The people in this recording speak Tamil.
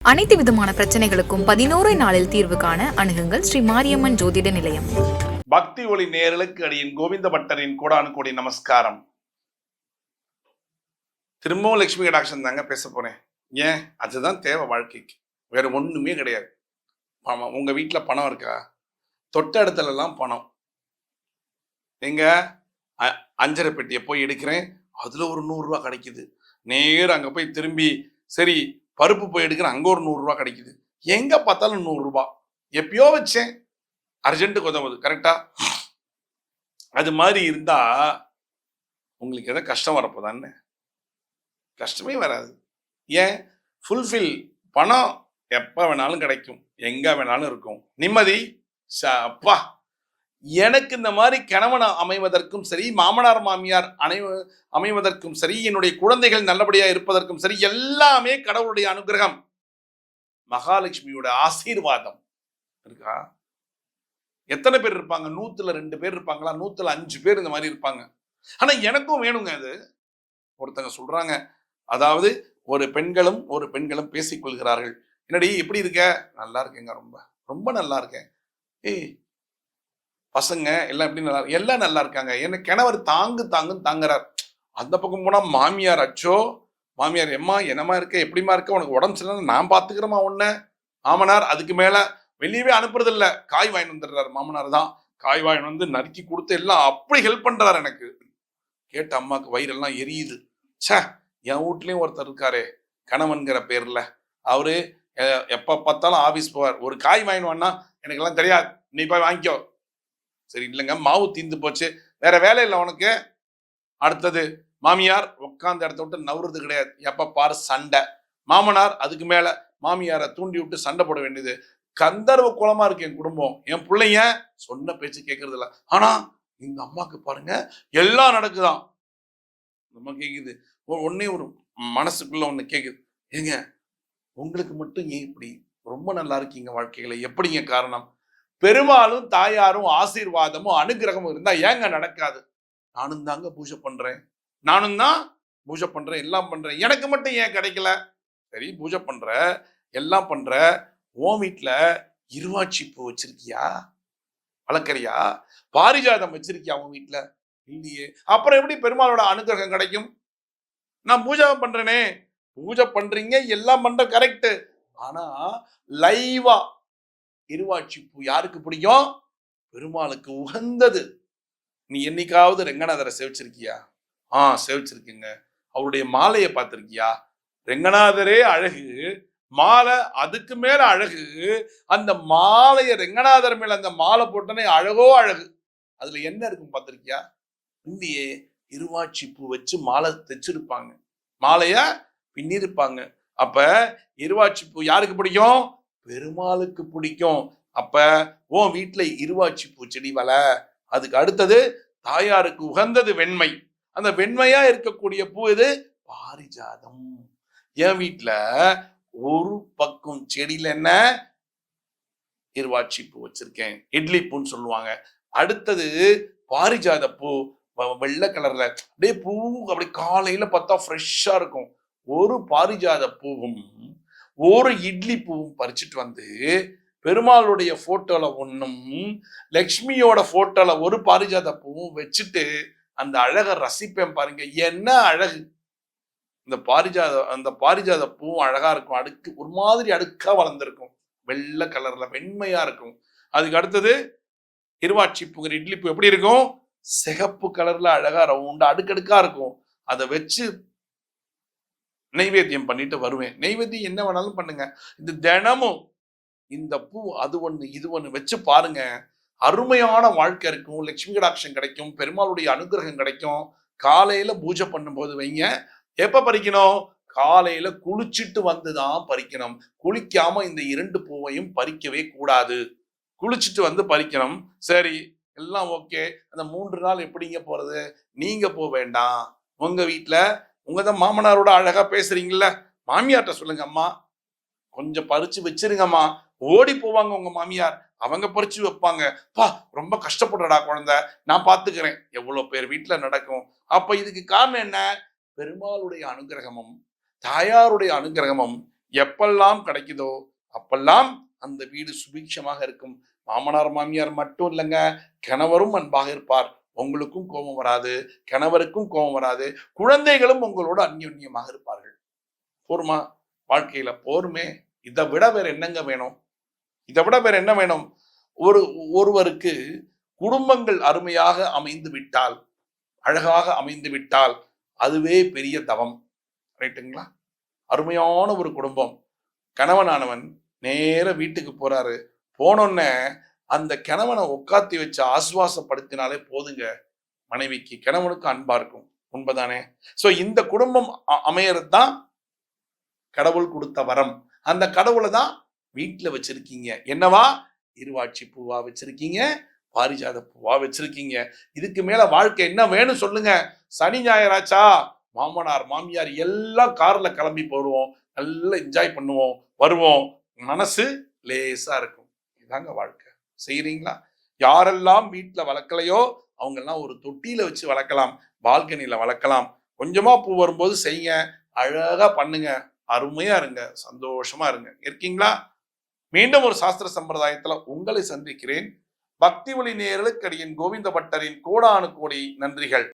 அனைத்து விதமான பிரச்சனைகளுக்கும் 11 நாளில் தீர்வு காண அணுகுங்கள் ஸ்ரீ மாரியம்மன் ஜோதிட நிலையம். பக்தி ஒளி நேயர்களுக்கு அடியின் கோவிந்த பட்டரின் கோடானு கோடி நமஸ்காரம். திரும்பவும் லட்சுமி கடாட்சம் தாங்க பேச போறேன். ஏன், அதுதான் தேவை வாழ்க்கைக்கு, வேற ஒண்ணுமே கிடையாது. உங்க வீட்டுல பணம் இருக்கா? தொட்ட இடத்துல எல்லாம் பணம். நீங்க அஞ்சரை பெட்டியை போய் எடுக்கிறேன், அதுல ஒரு 100 ரூபாய் கிடைக்குது. நேரம் அங்க போய் திரும்பி சரி பருப்பு போய் எடுக்கிறேன், அங்க ஒரு 100 ரூபாய் கிடைக்குது. எங்க பார்த்தாலும் 100 ரூபாய். எப்பயோ வச்சேன், அர்ஜென்ட்டுக்கு உதவுது. கரெக்டா? அது மாதிரி இருந்தா உங்களுக்கு எதாவது கஷ்டம் வரப்போதான்னு? கஷ்டமே வராது. ஏன்? ஃபுல்ஃபில். பணம் எப்ப வேணாலும் கிடைக்கும், எங்க வேணாலும் இருக்கும். நிம்மதி. அப்பா, எனக்கு இந்த மாதிரி கணவன் அமைவதற்கும் சரி, மாமனார் மாமியார் அமைவதற்கும் சரி, என்னுடைய குழந்தைகள் நல்லபடியா இருப்பதற்கும் சரி, எல்லாமே கடவுளுடைய அனுகிரகம், மகாலட்சுமியோட ஆசீர்வாதம் இருக்கா? எத்தனை பேர் இருப்பாங்க? 100ல 2 பேர் இருப்பாங்களா? 100ல 5 பேர் இந்த மாதிரி இருப்பாங்க. ஆனா எனக்கும் வேணுங்க அது. ஒருத்தங்க சொல்றாங்க, அதாவது ஒரு பெண்களும் பேசிக்கொள்கிறார்கள். என்னடி எப்படி இருக்க? நல்லா இருக்கேங்க, ரொம்ப ரொம்ப நல்லா இருக்கேன். ஏய், பசங்க எல்லாம் எப்படி நல்லா, எல்லாம் நல்லா இருக்காங்க. என்ன கணவர் தாங்குன்னு தாங்குறார். அந்த பக்கம் போனா மாமியார், அச்சோ மாமியார், எம்மா என்னமா இருக்க, எப்படிமா இருக்க, உனக்கு உடம்பு சரியில்லை, நான் பாத்துக்கிறேமா உன்ன. மாமனார் அதுக்கு மேல வெளியவே அனுப்புறது இல்ல, காய் வாங்கிட்டு வந்துடுறாரு. மாமனார் தான் காய் வாங்கிட்டு வந்து நறுக்கி கொடுத்து எல்லாம் அப்படி ஹெல்ப் பண்றாரு. எனக்கு கேட்ட அம்மாக்கு வயிறெல்லாம் எரியுது. சே, என் வீட்லயும் ஒருத்தர் இருக்காரு கணவன்கிற பேர்ல, அவரு எப்ப பார்த்தாலும் ஆபீஸ் போவார். ஒரு காய் வாங்கினுவான்னா எனக்கு எல்லாம் தெரியாது, நீ போய் வாங்கிக்கோ. சரி, இல்லைங்க மாவு தீந்து போச்சு, வேற வேலை இல்லை உனக்கு. அடுத்தது மாமியார் உட்கார்ந்த இடத்த விட்டு நவுறது கிடையாது, எப்ப பாரு சண்டை. மாமனார் அதுக்கு மேல மாமியாரை தூண்டி விட்டு சண்டை போட வேண்டியது. கந்தர்வ குலமா இருக்கு என் குடும்பம். என் பிள்ளைங்க சொன்ன பேச்சு கேட்கறது இல்லை. ஆனா இந்த அம்மாக்கு பாருங்க எல்லாம் நடக்குதான். நம்ம கேக்குது ஒன்னே ஒரு மனசுக்குள்ள ஒண்ணு கேக்குது, ஏங்க உங்களுக்கு மட்டும் ஏன் இப்படி ரொம்ப நல்லா இருக்கீங்க வாழ்க்கையில, எப்படிங்க காரணம்? பெருமாளும் தாயாரும் ஆசீர்வாதமும் அனுகிரகமும் இருந்தா ஏங்க நடக்காது? நானும் தாங்க பூஜை பண்றேன், நானும் தான் பூஜை பண்றேன், எல்லாம் பண்றேன், எனக்கு மட்டும் ஏன் கிடைக்கல? சரி, பூஜை பண்ற, எல்லாம் பண்ற, உன் வீட்டுல இருவாட்சி பூ வச்சிருக்கியா? வளர்க்கறியா? பாரிஜாதம் வச்சிருக்கியா உன் வீட்டுல? இல்லையே. அப்புறம் எப்படி பெருமாளோட அனுகிரகம் கிடைக்கும்? நான் பூஜை பண்றேனே. பூஜை பண்றீங்க, எல்லாம் பண்ற, கரெக்ட். ஆனா லைவா இருவாட்சி பூ யாருக்கு பிடிக்கும்? பெருமாளுக்கு உகந்தது. நீ என்னைக்காவது ரெங்கநாதரை சேவிச்சிருக்கியா? சேவிச்சிருக்கீங்க. அவருடைய மாலையை பார்த்திருக்கியா? ரெங்கநாதரே அழகு, மாலை அதுக்கு மேல அழகு. அந்த மாலையை ரெங்கநாதர் மேல அந்த மாலை போட்டனே அழகோ அழகு. அதுல என்ன இருக்கும் பார்த்திருக்கியா? இந்தியே இருவாட்சி பூ வச்சு மாலை தைச்சிருப்பாங்க, மாலைய பின்னிருப்பாங்க. அப்ப இருவாட்சி பூ யாருக்கு பிடிக்கும்? பெருமாளுக்கு பிடிக்கும். அப்ப உன் வீட்டுல இருவாட்சி பூ செடி வள. அதுக்கு அடுத்தது தாயாருக்கு உகந்தது வெண்மை. அந்த வெண்மையா இருக்கக்கூடிய பூ இது பாரிஜாதம். என் வீட்டுல ஒரு பக்கம் செடியில என்ன இருவாட்சி பூ வச்சிருக்கேன், இட்லி பூன்னு சொல்லுவாங்க. அடுத்தது பாரிஜாத பூ, வெள்ளை கலர்ல அப்படியே பூ, அப்படி காலையில பார்த்தா ஃப்ரெஷ்ஷா இருக்கும். ஒரு பாரிஜாத பூவும் ஒரு இட்லி பூவும் பறிச்சுட்டு வந்து பெருமாளுடைய போட்டோல ஒண்ணும், லக்ஷ்மியோட போட்டோல ஒரு பாரிஜாத பூவும் வச்சுட்டு அந்த அழகை ரசிப்பேன் பாருங்க. என்ன அழகு! அந்த பாரிஜாத பூவும் அழகா இருக்கும், அடுக்கு ஒரு மாதிரி அடுக்கா வளர்ந்துருக்கும், வெள்ளை கலர்ல வெண்மையா இருக்கும். அதுக்கு அடுத்தது இருவாட்சி பூங்கிற இட்லி பூ எப்படி இருக்கும்? சிகப்பு கலர்ல அழகா ரவுண்டா அடுக்கடுக்கா இருக்கும். அதை வச்சு நைவேத்தியம் பண்ணிட்டு வருவேன். நைவேத்தியம் என்ன வேணாலும் பண்ணுங்க, இந்த தினமும் இந்த பூ அது ஒண்ணு இது ஒண்ணு வச்சு பாருங்க, அருமையான வாழ்க்கை இருக்கும், லட்சுமி கடாட்சம் கிடைக்கும், பெருமாளுடைய அனுகிரகம் கிடைக்கும். காலையில பூஜை பண்ணும்போது வைங்க. எப்ப பறிக்கணும்? காலையில குளிச்சுட்டு வந்துதான் பறிக்கணும். குளிக்காம இந்த 2 பூவையும் பறிக்கவே கூடாது. குளிச்சுட்டு வந்து பறிக்கணும். சரி, எல்லாம் ஓகே. அந்த 3 நாள் எப்படிங்க போறது? நீங்க போக வேண்டாம். உங்க வீட்டுல உங்க தான் மாமனாரோட அழகா பேசுறீங்கல்ல, மாமியார்ட்ட சொல்லுங்க, அம்மா கொஞ்சம் பறிச்சு வச்சிருங்கம்மா. ஓடி போவாங்க உங்க மாமியார், அவங்க பறிச்சு வைப்பாங்க. பா, ரொம்ப கஷ்டப்படுறடா குழந்தை, நான் பாத்துக்கிறேன். எவ்வளவு பேர் வீட்டுல நடக்கும். அப்ப இதுக்கு காரணம் என்ன? பெருமாளுடைய அனுகிரகமும் தாயாருடைய அனுகிரகமும் எப்பெல்லாம் கிடைக்குதோ அப்பெல்லாம் அந்த வீடு சுபிக்ஷமாக இருக்கும். மாமனார் மாமியார் மட்டும் இல்லைங்க, கணவரும் அன்பாக இருப்பார். உங்களுக்கும் கோபம் வராது, கணவருக்கும் கோபம் வராது, குழந்தைகளும் உங்களோட அந்யோன்யமாக இருப்பார்கள். போருமா? வாழ்க்கையில போருமே. இதை விட வேற என்னங்க வேணும்? இதை விட வேற என்ன வேணும்? ஒருவருக்கு குடும்பங்கள் அருமையாக அமைந்து விட்டால், அழகாக அமைந்து விட்டால் அதுவே பெரிய தவம். ரைட்டுங்களா? அருமையான ஒரு குடும்பம். கணவனானவன் நேர வீட்டுக்கு போறாரு. போனோன்ன அந்த கணவனை உட்காத்தி வச்சு ஆசுவாசப்படுத்தினாலே போதுங்க. மனைவிக்கு கணவனுக்கு அன்பா இருக்கும். உண்மைதானே? சோ இந்த குடும்பம் அமையறது தான் கடவுள் கொடுத்த வரம். அந்த கடவுளை தான் வீட்டுல வச்சிருக்கீங்க. என்னவா? இருவாட்சி பூவா வச்சிருக்கீங்க, பாரிஜாத பூவா வச்சிருக்கீங்க. இதுக்கு மேல வாழ்க்கை என்ன வேணும் சொல்லுங்க? சனி ஞாயிறாச்சா மாமனார் மாமியார் எல்லாம் கார்ல கிளம்பி போடுவோம், நல்லா என்ஜாய் பண்ணுவோம், வருவோம், மனசு லேசா இருக்கும். இதாங்க வாழ்க்கை. செய்யறீங்களா? யாரெல்லாம் வீட்டுல வளர்க்கலையோ அவங்க எல்லாம் ஒரு தொட்டியில வச்சு வளர்க்கலாம், பால்கனில வளர்க்கலாம். கொஞ்சமா பூ வரும்போது செய்யுங்க, அழகா பண்ணுங்க, அருமையா இருங்க, சந்தோஷமா இருங்க. இருக்கீங்களா? மீண்டும் ஒரு சாஸ்திர சம்பிரதாயத்துல உங்களை சந்திக்கிறேன். பக்தி ஒளி நேயர்களுக்கு அடியேன் கோவிந்த பட்டரின் கோடானு கோடி நன்றிகள்.